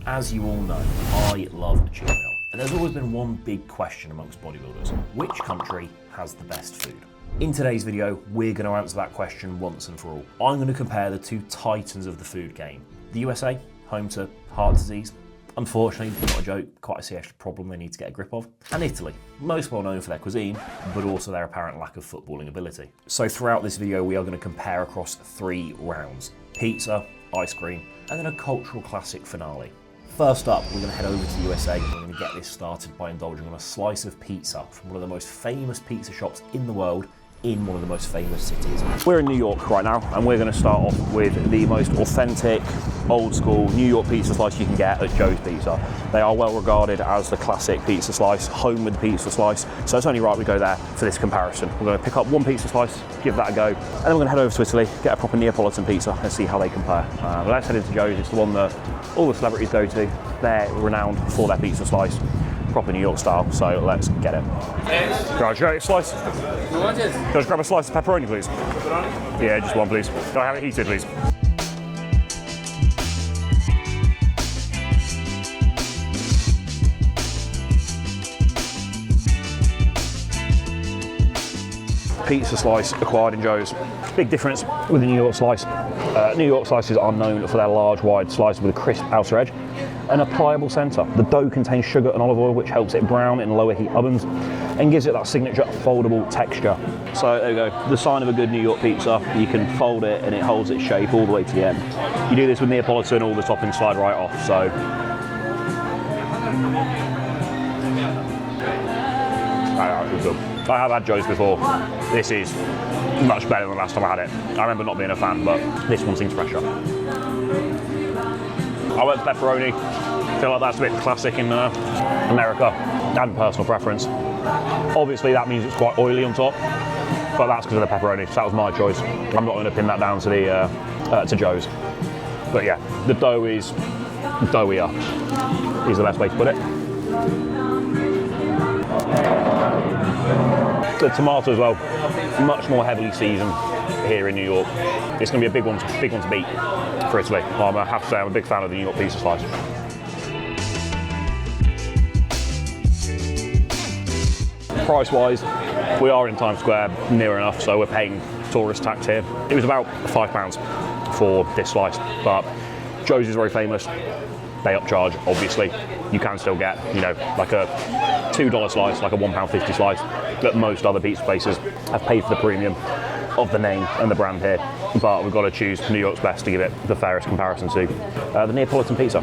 As you all know, I love a cheat meal. And there's always been one big question amongst bodybuilders. Which country has the best food? In today's video, we're going to answer that question once and for all. I'm going to compare the two titans of the food game. The USA, home to heart disease. Unfortunately, not a joke, quite a serious problem they need to get a grip of. And Italy, most well known for their cuisine, but also their apparent lack of footballing ability. So throughout this video, we are going to compare across 3 rounds. Pizza, ice cream, and then a cultural classic finale. First up, we're going to head over to the USA and we're going to get this started by indulging on a slice of pizza from one of the most famous pizza shops in the world in one of the most famous cities. We're in New York right now and we're going to start off with the most authentic, old school New York pizza slice you can get at Joe's Pizza. They are well regarded as the classic pizza slice, home with the pizza slice, so it's only right we go there for this comparison. We're going to pick up one pizza slice, give that a go, and then we're going to head over to Italy, get a proper Neapolitan pizza and see how they compare. But let's head into Joe's. It's the one that all the celebrities go to. They're renowned for their pizza slice. Proper New York style, so let's get it. Can I grab a slice? Can I just grab a slice of pepperoni, please? Pepperoni? Yeah, just one, please. Can I have it heated, please? Pizza slice acquired in Joe's. Big difference with the New York slice. New York slices are known for their large, wide slices with a crisp outer edge and a pliable centre. The dough contains sugar and olive oil, which helps it brown in lower heat ovens and gives it that signature foldable texture. So there you go, the sign of a good New York pizza. You can fold it and it holds its shape all the way to the end. You do this with Neapolitan, all the toppings slide right off, so. I have had Joe's before. This is much better than the last time I had it. I remember not being a fan, but this one seems fresher. I went for pepperoni. I feel like that's a bit classic in America and personal preference. Obviously that means it's quite oily on top, but that's because of the pepperoni, so that was my choice. I'm not going to pin that down to the to Joe's. But yeah, the dough is doughier, is the best way to put it. The tomato as well, much more heavily seasoned here in New York. It's going to be a big one to beat for Italy. I have to say I'm a big fan of the New York pizza slice. Price-wise, we are in Times Square near enough, so we're paying tourist tax here. It was about £5 for this slice, but Joe's is very famous. They upcharge, obviously. You can still get, like a $2 slice, like a £1.50 slice, that most other pizza places have paid for the premium of the name and the brand here. But we've got to choose New York's best to give it the fairest comparison to the Neapolitan pizza.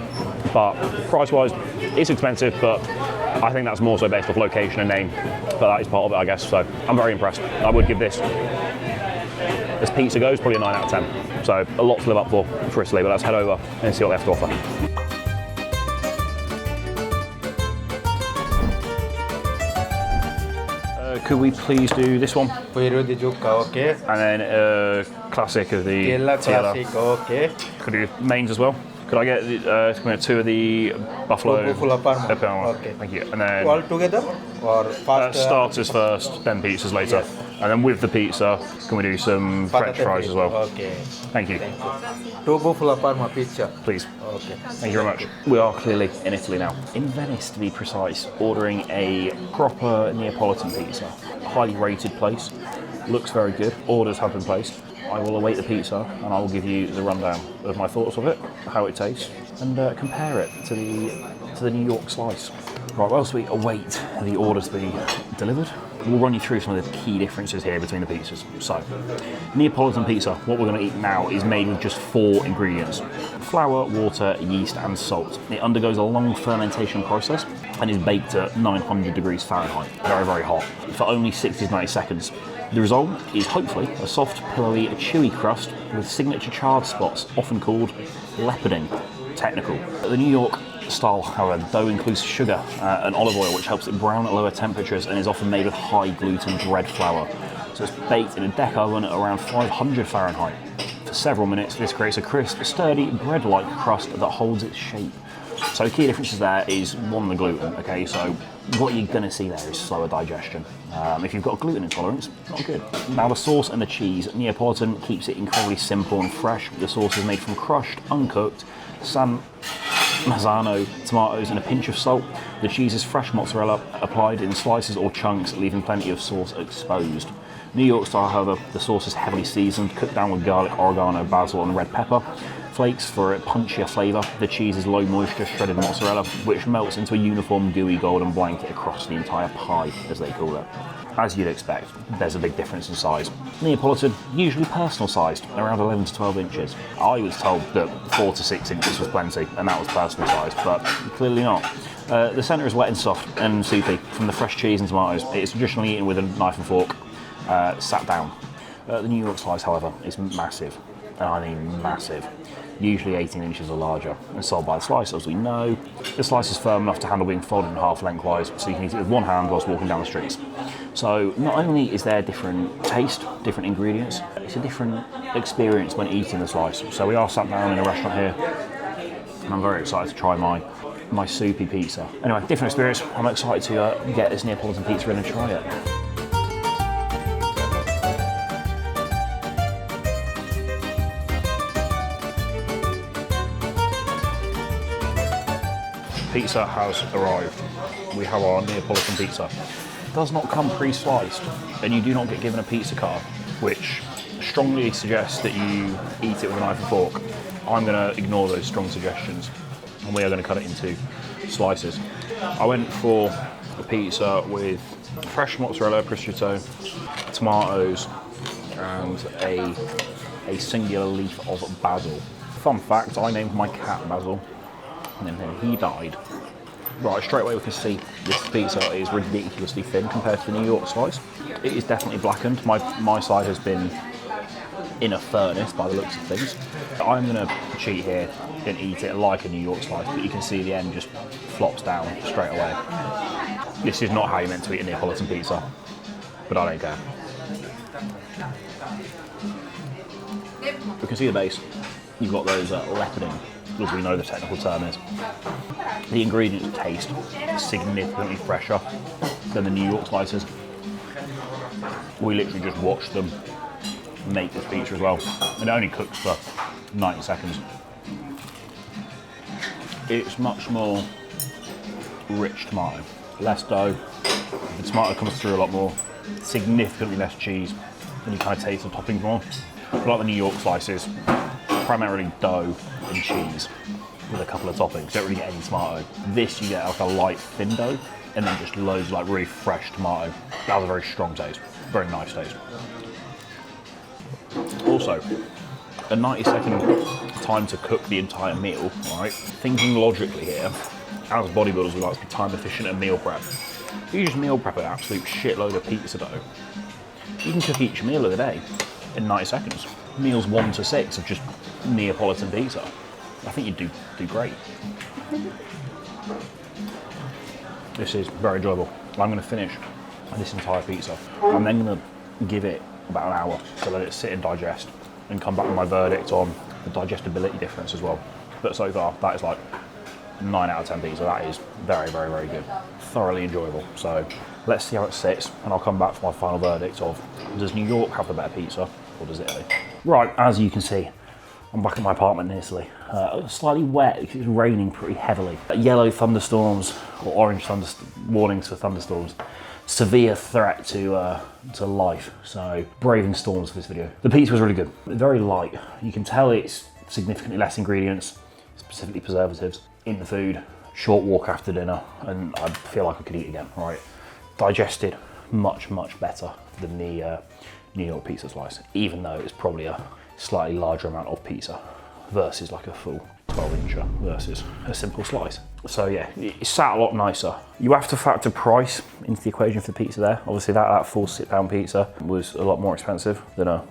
But price-wise, it's expensive, but I think that's more so based off location and name. But that is part of it, I guess. So I'm very impressed. I would give this, as pizza goes, probably a 9 out of 10. So a lot to live up for Italy, but let's head over and see what they have to offer. Could we please do this one? Okay. And then a classic of the Classic, okay. Could we do mains as well? Could I get 2 of the buffalo? Buffalo parma. Okay. Thank you. And then all together or fast? Starters first, then pizzas later. Yes. And then with the pizza, can we do some French fries as well? Okay. Thank you. 2 buffalo parma pizza. Please. Okay. Thank you very much. We are clearly in Italy now. In Venice, to be precise, ordering a proper Neapolitan pizza. Highly rated place. Looks very good. Orders have been placed. I will await the pizza and I will give you the rundown of my thoughts of it, how it tastes, and compare it to the New York slice. Right, whilst we await the orders to be delivered, we'll run you through some of the key differences here between the pizzas. So, Neapolitan pizza, what we're going to eat now, is made with just 4 ingredients. Flour, water, yeast and salt. It undergoes a long fermentation process and is baked at 900 degrees Fahrenheit, very, very hot, for only 60 to 90 seconds. The result is hopefully a soft, pillowy, chewy crust with signature charred spots, often called leoparding. Technical. The New York style, however, the dough includes sugar and olive oil, which helps it brown at lower temperatures and is often made with high gluten bread flour. So it's baked in a deck oven at around 500 Fahrenheit. For several minutes, this creates a crisp, sturdy, bread-like crust that holds its shape. So key differences there is, one, the gluten, okay, so what you're going to see there is slower digestion. If you've got a gluten intolerance, not good. Now the sauce and the cheese, Neapolitan keeps it incredibly simple and fresh. The sauce is made from crushed, uncooked, mazzano, tomatoes, and a pinch of salt. The cheese is fresh mozzarella applied in slices or chunks, leaving plenty of sauce exposed. New York style, however, the sauce is heavily seasoned, cooked down with garlic, oregano, basil, and red pepper. Flakes for a punchier flavour. The cheese is low moisture shredded mozzarella, which melts into a uniform gooey golden blanket across the entire pie, as they call it. As you'd expect, there's a big difference in size. Neapolitan, usually personal sized, around 11 to 12 inches. I was told that 4 to 6 inches was plenty, and that was personal sized, but clearly not. The centre is wet and soft and soupy from the fresh cheese and tomatoes. It's traditionally eaten with a knife and fork, sat down. The New York slice, however, is massive, and I mean massive. Usually 18 inches or larger, and sold by the slice, as we know. The slice is firm enough to handle being folded in half lengthwise, so you can eat it with one hand whilst walking down the streets. So not only is there different taste, different ingredients, it's a different experience when eating the slice. So we are sat down in a restaurant here, and I'm very excited to try my soupy pizza. Anyway, different experience. I'm excited to get this Neapolitan pizza in and try it. Pizza has arrived. We have our Neapolitan pizza. It does not come pre-sliced, and you do not get given a pizza card, which strongly suggests that you eat it with a knife and fork. I'm going to ignore those strong suggestions, and we are going to cut it into slices. I went for a pizza with fresh mozzarella, prosciutto, tomatoes, and a singular leaf of basil. Fun fact, I named my cat Basil, and then he died. Right, straight away we can see this pizza is ridiculously thin compared to the New York slice. It is definitely blackened. My side has been in a furnace by the looks of things. I'm gonna cheat here and eat it like a New York slice, but you can see the end just flops down straight away. This is not how you're meant to eat a Neapolitan pizza, but I don't care. You can see the base. You've got those leoparding, as we know the technical term is. The ingredients taste significantly fresher than the New York slices. We literally just watched them make this pizza as well, and it only cooks for 90 seconds. It's much more rich tomato, less dough. The tomato comes through a lot more, significantly less cheese, and you kind of taste the toppings more. But like the New York slices, primarily dough and cheese with a couple of toppings. You don't really get any tomato. This you get like a light thin dough and then just loads of like really fresh tomato. That was a very strong taste, very nice taste. Also, a 90-second time to cook the entire meal, right? Thinking logically here, as bodybuilders we like to be time efficient and meal prep. If you just meal prep an absolute shitload of pizza dough, you can cook each meal of the day in 90 seconds. Meals 1 to 6 of just Neapolitan pizza. I think you'd do great. This is very enjoyable. I'm going to finish this entire pizza. I'm then going to give it about an hour to let it sit and digest and come back with my verdict on the digestibility difference as well. But so far, that is like 9 out of 10 pizza. That is very, very, very good. Thoroughly enjoyable. So let's see how it sits, and I'll come back for my final verdict of, does New York have the better pizza, or does Italy? Right, as you can see, I'm back at my apartment in Italy. Slightly wet because it's raining pretty heavily. Yellow thunderstorms, or orange warnings for thunderstorms. Severe threat to life, so braving storms for this video. The pizza was really good, very light. You can tell it's significantly less ingredients, specifically preservatives, in the food. Short walk after dinner, and I feel like I could eat again, right? Digested much, much better than the New York pizza slice, even though it's probably a slightly larger amount of pizza versus like a full 12-incher versus a simple slice. So yeah, it sat a lot nicer. You have to factor price into the equation for the pizza there. Obviously that full sit-down pizza was a lot more expensive than a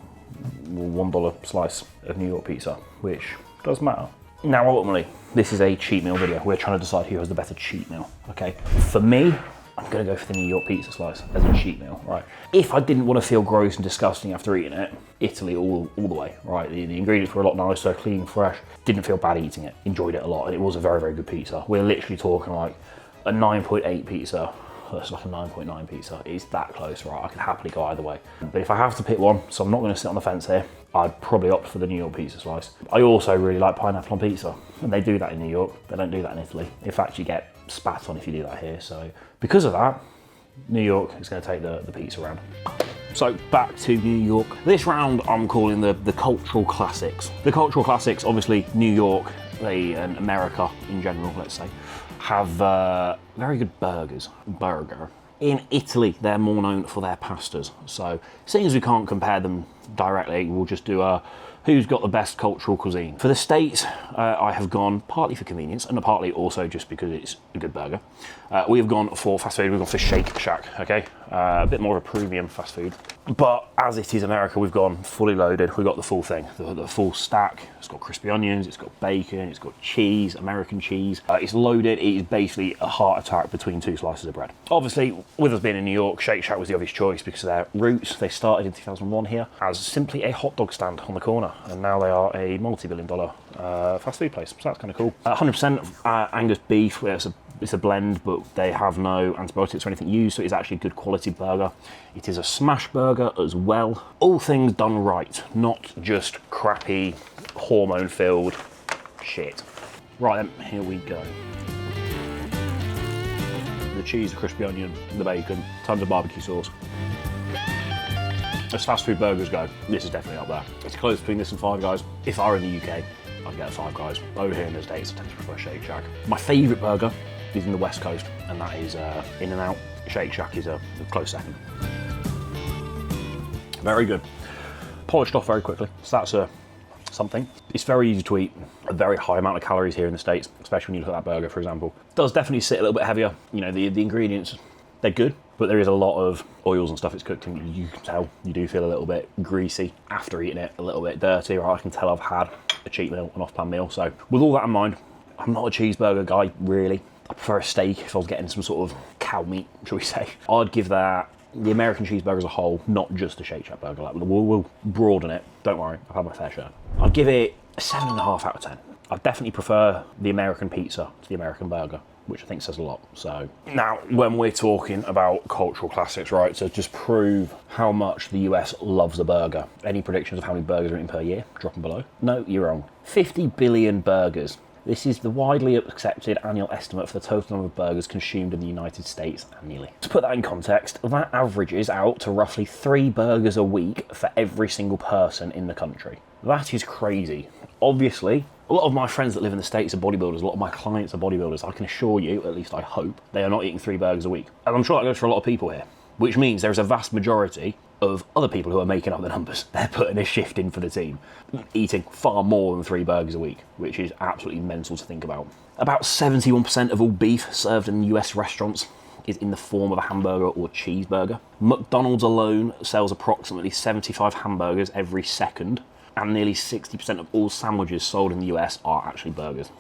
$1 slice of New York pizza, which does matter. Now ultimately, this is a cheat meal video. We're trying to decide who has the better cheat meal, okay? For me, I'm gonna go for the New York pizza slice as a cheat meal, right? If I didn't want to feel gross and disgusting after eating it, Italy all the way, right? The ingredients were a lot nicer, clean, fresh. Didn't feel bad eating it. Enjoyed it a lot, and it was a very, very good pizza. We're literally talking like a 9.8 pizza versus like a 9.9 pizza. It's that close, right? I could happily go either way. But if I have to pick one, so I'm not gonna sit on the fence here, I'd probably opt for the New York pizza slice. I also really like pineapple on pizza, and they do that in New York. They don't do that in Italy. In fact, you get spat on if you do that here. So because of that, New York is going to take the pizza round. So back to New York. This round I'm calling the cultural classics. The cultural classics, obviously New York, and America in general, let's say, have very good burgers. In Italy, they're more known for their pastas. So seeing as we can't compare them directly, we'll just do who's got the best cultural cuisine. For the States, I have gone partly for convenience and partly also just because it's a good burger. We have gone for fast food, we've gone for Shake Shack, okay? A bit more of a premium fast food. But as it is America, we've gone fully loaded. We've got the full thing, the full stack. It's got crispy onions, it's got bacon, it's got cheese, American cheese. It's loaded, it is basically a heart attack between two slices of bread. Obviously, with us being in New York, Shake Shack was the obvious choice because of their roots. They started in 2001 here as simply a hot dog stand on the corner, and now they are a multi-billion-dollar fast food place, so that's kind of cool. 100% Angus beef, it's a blend, but they have no antibiotics or anything used, so it's actually a good quality burger. It is a smash burger as well. All things done right, not just crappy, hormone-filled shit. Right then, here we go. The cheese, the crispy onion, the bacon, tons of barbecue sauce. As fast food burgers go, this is definitely up there. It's close between this and Five Guys. If I were in the UK, I'd get a Five Guys. Over here in the States, I tend to prefer Shake Shack. My favourite burger is in the West Coast, and that is In-N-Out. Shake Shack is a close second. Very good. Polished off very quickly, so that's something. It's very easy to eat, a very high amount of calories here in the States, especially when you look at that burger, for example. It does definitely sit a little bit heavier. You know, the ingredients, they're good, but there is a lot of oils and stuff it's cooked in. You can tell, you do feel a little bit greasy after eating it, a little bit dirty, right? I can tell I've had a cheat meal, an off-plan meal. So with all that in mind, I'm not a cheeseburger guy, really. I prefer a steak if I was getting some sort of cow meat, shall we say. I'd give that the American cheeseburger as a whole, not just a Shake Shack burger. Like, we'll broaden it, don't worry, I've had my fair share. I'd give it a 7.5 out of 10. I definitely prefer the American pizza to the American burger, which I think says a lot. So now, when we're talking about cultural classics, right, to just prove how much the US loves a burger, any predictions of how many burgers are eaten per year? Drop them below. No, you're wrong. 50 billion burgers. This is the widely accepted annual estimate for the total number of burgers consumed in the United States annually. To put that in context, that averages out to roughly 3 burgers a week for every single person in the country. That is crazy. Obviously, a lot of my friends that live in the States are bodybuilders, a lot of my clients are bodybuilders. I can assure you, at least I hope, they are not eating 3 burgers a week. And I'm sure that goes for a lot of people here, which means there's a vast majority of other people who are making up the numbers. They're putting a shift in for the team, eating far more than 3 burgers a week, which is absolutely mental to think about. About 71% of all beef served in US restaurants is in the form of a hamburger or cheeseburger. McDonald's alone sells approximately 75 hamburgers every second, and nearly 60% of all sandwiches sold in the US are actually burgers.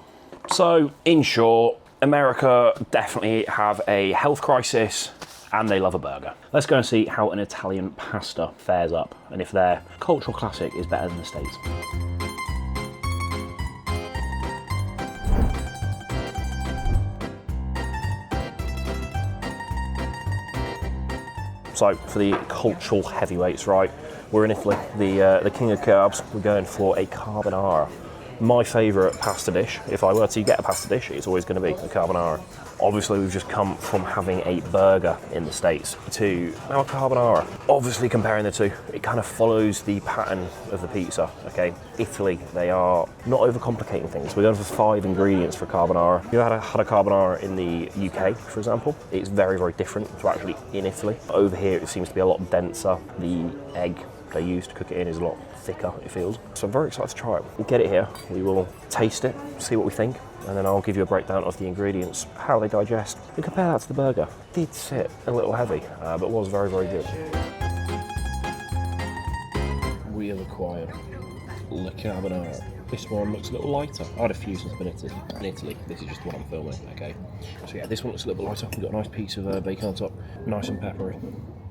So, in short, America definitely have a health crisis, and they love a burger. Let's go and see how an Italian pasta fares up, and if their cultural classic is better than the States. So, for the cultural heavyweights, right, we're in Italy, the king of carbs. We're going for a carbonara. My favourite pasta dish, if I were to get a pasta dish, it's always going to be a carbonara. Obviously, we've just come from having a burger in the States to now a carbonara. Obviously, comparing the two, it kind of follows the pattern of the pizza, okay? Italy, they are not overcomplicating things. We're going for 5 ingredients for carbonara. If you had a carbonara in the UK, for example, it's very, very different to actually in Italy. Over here, it seems to be a lot denser. The egg they use to cook it in is a lot thicker, it feels. So I'm very excited to try it. We'll get it here, we will taste it, see what we think, and then I'll give you a breakdown of the ingredients, how they digest, and compare that to the burger. It did sit a little heavy, but was very, very good. We have acquired the carbonara. This one looks a little lighter. I had a few since I've been in Italy. This is just the one I'm filming, okay? So yeah, this one looks a little bit lighter. We've got a nice piece of bacon on top, nice and peppery.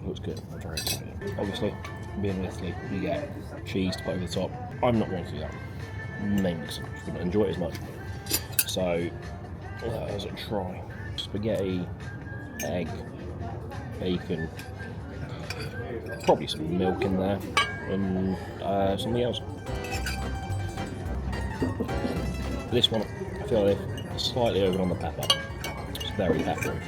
Looks good, I'm very excited. Obviously, being in Italy, you get cheese to put over the top. I'm not going to do that, mainly because I wouldn't enjoy it as much. So, let's try. Spaghetti, egg, bacon, Probably some milk in there and something else. This one, I feel like they're slightly over on the pepper. It's very peppery.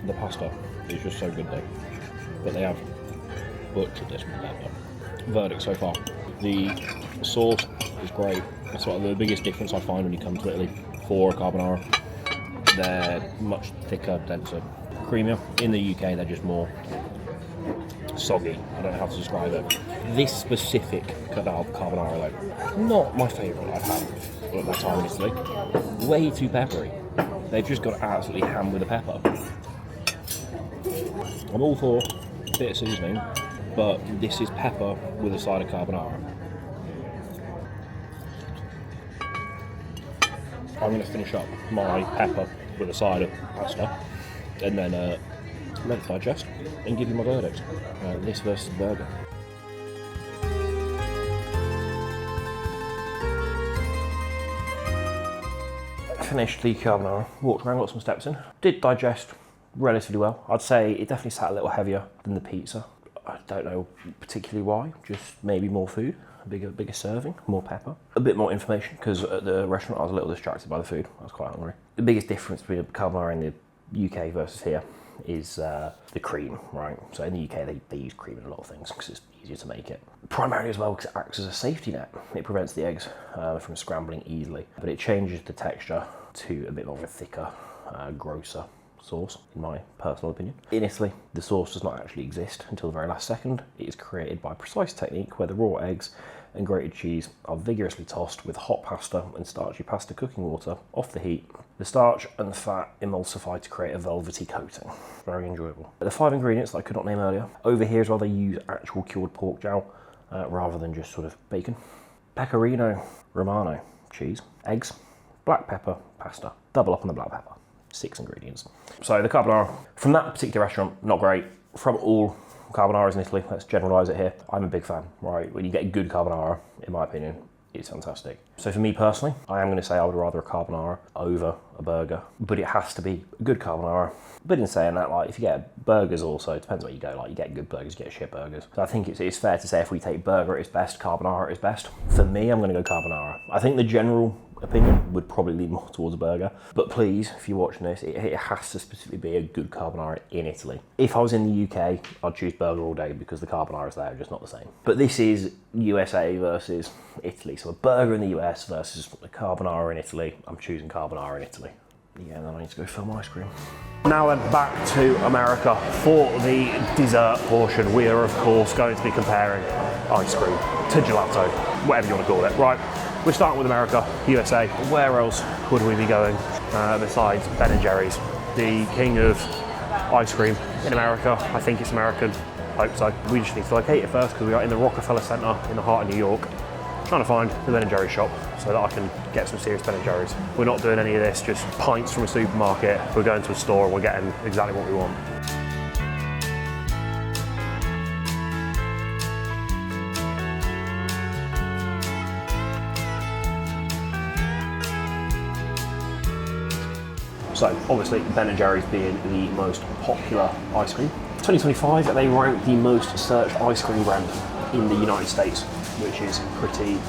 The pasta is just so good though, but they have butchered this with pepper. Verdict so far. The sauce is great. That's what the biggest difference I find when you come to Italy for a carbonara. They're much thicker, denser, creamier. In the UK, they're just more soggy. I don't know how to describe it. This specific carbonara, though, not my favourite I've had at my time in Italy. Way too peppery. They've just got absolutely hammed with the pepper. I'm all for a bit of seasoning, but this is pepper with a side of carbonara. I'm going to finish up my pepper with a side of pasta and then let it digest and give you my verdict. This versus the burger. Finished the carbonara, walked around, got some steps in. Did digest relatively well. I'd say it definitely sat a little heavier than the pizza. I don't know particularly why, just maybe more food. Bigger serving, more pepper. A bit more information, because at the restaurant I was a little distracted by the food. I was quite hungry. The biggest difference between a carbonara in the UK versus here is the cream, right? So in the UK they use cream in a lot of things because it's easier to make it. Primarily as well because it acts as a safety net. It prevents the eggs from scrambling easily, but it changes the texture to a bit more of a thicker, grosser sauce, in my personal opinion. In Italy, the sauce does not actually exist until the very last second. It is created by a precise technique where the raw eggs and grated cheese are vigorously tossed with hot pasta and starchy pasta cooking water off the heat. The starch and the fat emulsify to create a velvety coating. Very enjoyable. The 5 ingredients that I could not name earlier. Over here as well, they use actual cured pork jowl rather than just sort of bacon. Pecorino Romano cheese, eggs, black pepper, pasta. Double up on the black pepper. 6 ingredients. So the carbonara from that particular restaurant, not great. From all carbonaras in Italy, let's generalise it here. I'm a big fan, right? When you get good carbonara, in my opinion, it's fantastic. So for me personally, I am going to say I would rather a carbonara over a burger, but it has to be a good carbonara. But in saying that, like if you get burgers also, it depends where you go, like you get good burgers, you get shit burgers. So I think it's fair to say if we take burger at its best, carbonara at its best. For me, I'm going to go carbonara. I think the general opinion would probably lean more towards a burger, but please, if you're watching this, it has to specifically be a good carbonara in Italy. If I was in the UK, I'd choose burger all day because the carbonara is there, just not the same. But this is USA versus Italy, so a burger in the US versus a carbonara in Italy. I'm choosing carbonara in Italy. Yeah, then I need to go film ice cream. Now then, back to America for the dessert portion. We are of course going to be comparing ice cream to gelato, whatever you want to call it, right? We're starting with America, USA. Where else would we be going besides Ben & Jerry's? The king of ice cream in America. I think it's American, hope so. We just need to locate it first because we are in the Rockefeller Center in the heart of New York. Trying to find the Ben & Jerry's shop so that I can get some serious Ben & Jerry's. We're not doing any of this, just pints from a supermarket. We're going to a store and we're getting exactly what we want. So obviously Ben & Jerry's being the most popular ice cream. 2025, they ranked the most searched ice cream brand in the United States, which is pretty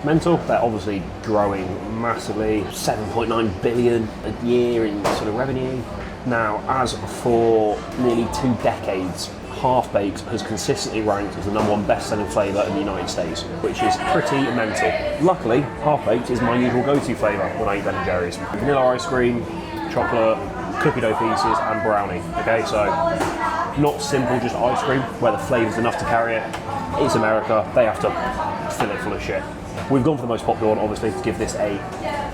mental. They're obviously growing massively, 7.9 billion a year in sort of revenue. Now, as for nearly 2 decades, Half-Baked has consistently ranked as the #1 best-selling flavour in the United States, which is pretty mental. Luckily, Half-Baked is my usual go-to flavour when I eat Ben & Jerry's. Vanilla ice cream, chocolate, cookie dough pieces and brownie. Okay, so not simple just ice cream where the flavour's enough to carry it. It's America, they have to fill it full of shit. We've gone for the most popular one, obviously, to give this a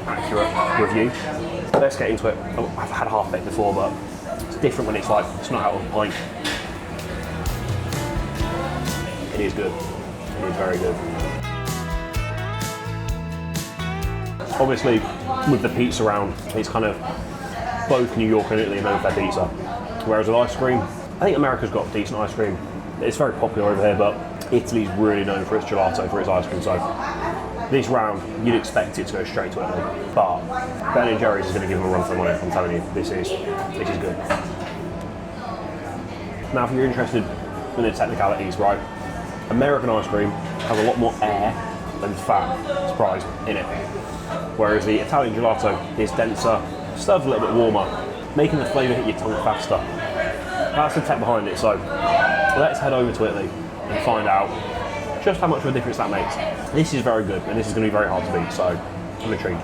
accurate review. Let's get into it. I've had Half-Baked before, but it's different when it's like, it's not out of a pint. It is good. It is very good. Obviously, with the pizza round, it's kind of both New York and Italy are known for their pizza. Whereas with ice cream, I think America's got decent ice cream. It's very popular over here, but Italy's really known for its gelato, for its ice cream. So this round, you'd expect it to go straight to Italy. But Ben & Jerry's is going to give them a run for the money. I'm telling you, this is good. Now, if you're interested in the technicalities, right, American ice cream has a lot more air than fat, surprise, in it. Whereas the Italian gelato is denser, served a little bit warmer, making the flavour hit your tongue faster. That's the tech behind it, so let's head over to Italy and find out just how much of a difference that makes. This is very good, and this is going to be very hard to beat, so I'm intrigued.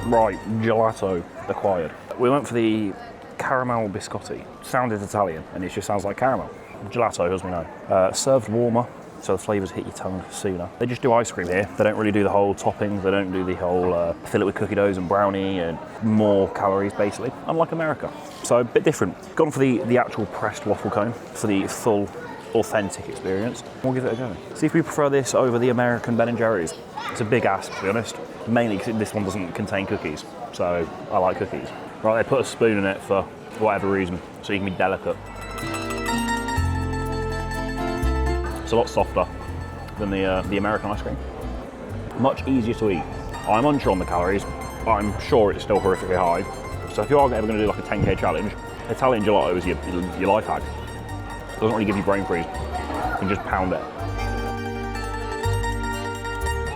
Right, gelato acquired. We went for the caramel biscotti. Sounded Italian, and it just sounds like caramel. Gelato, as we know. Served warmer, so the flavours hit your tongue sooner. They just do ice cream here. They don't really do the whole toppings. They don't do the whole fill it with cookie doughs and brownie and more calories, basically, unlike America. So a bit different. Gone for the actual pressed waffle cone for the full, authentic experience. We'll give it a go. See if we prefer this over the American Ben & Jerry's. It's a big ask, to be honest. Mainly because this one doesn't contain cookies, so I like cookies. Right, they put a spoon in it for whatever reason, so you can be delicate. It's a lot softer than the American ice cream. Much easier to eat. I'm unsure on the calories. I'm sure it's still horrifically high. So if you are ever going to do like a 10K challenge, Italian gelato is your life hack. It doesn't really give you brain freeze. You can just pound it.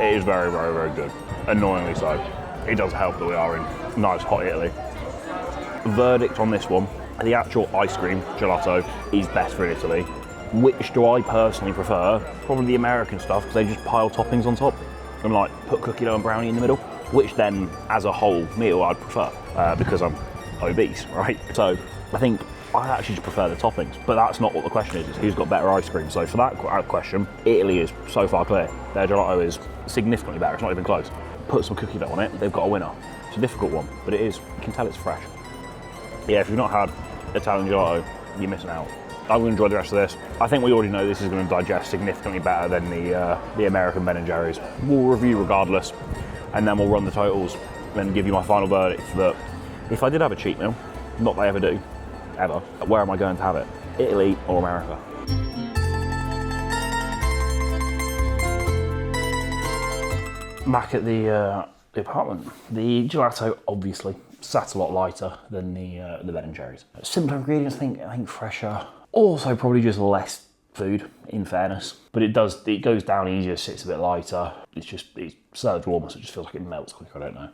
It is very, very, very good. Annoyingly so. It does help that we are in nice hot Italy. Verdict on this one, the actual ice cream gelato is best for Italy. Which do I personally prefer? Probably the American stuff, because they just pile toppings on top and like put cookie dough and brownie in the middle, which then as a whole meal I'd prefer because I'm obese, right? So I think I actually just prefer the toppings, but that's not what the question is who's got better ice cream. So for that question, Italy is so far clear. Their gelato is significantly better, it's not even close. Put some cookie dough on it, they've got a winner. It's a difficult one, but it is. You can tell it's fresh. Yeah, if you've not had Italian gelato, you're missing out. I'm going to enjoy the rest of this. I think we already know this is going to digest significantly better than the American Ben & Jerry's. We'll review regardless, and then we'll run the totals and give you my final verdict that if I did have a cheat meal, not that I ever do, ever, where am I going to have it? Italy or America? Back at the apartment, the gelato obviously sat a lot lighter than the Ben & Jerry's. Simpler ingredients, I think fresher. Also probably just less food, in fairness. But it goes down easier, sits a bit lighter. It's served warmer, so it just feels like it melts quicker, I don't know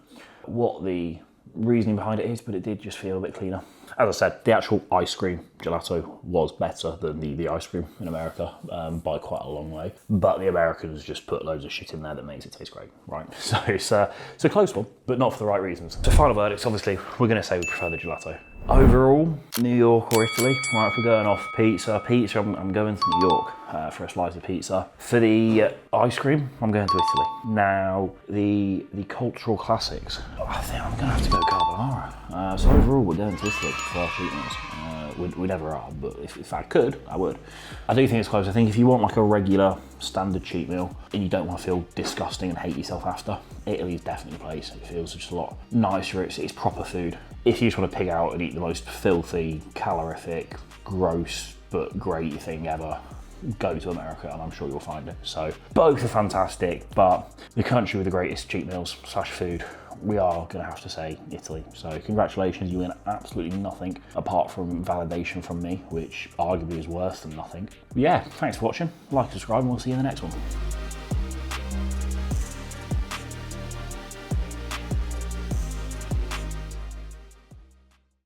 what the reasoning behind it is, but it did just feel a bit cleaner. As I said, the actual ice cream gelato was better than the ice cream in America by quite a long way. But the Americans just put loads of shit in there that makes it taste great, right? So it's a close one, but not for the right reasons. So final verdicts, obviously, we're going to say we prefer the gelato. Overall, New York or Italy? Right, if we're going off pizza, I'm going to New York for a slice of pizza. For the ice cream, I'm going to Italy. Now, the cultural classics, I think I'm going to have to go carbonara. So overall, we're going to Italy for our cheat meals. We never are, but if I could, I would. I do think it's close. I think if you want like a regular standard cheat meal and you don't want to feel disgusting and hate yourself after, Italy is definitely the place. It feels just a lot nicer. It's proper food. If you just want to pig out and eat the most filthy, calorific, gross, but great thing ever, go to America and I'm sure you'll find it. So both are fantastic, but the country with the greatest cheat meals / food, we are going to have to say Italy. So congratulations, you win absolutely nothing apart from validation from me, which arguably is worse than nothing. But yeah, thanks for watching. Like, subscribe, and we'll see you in the next one.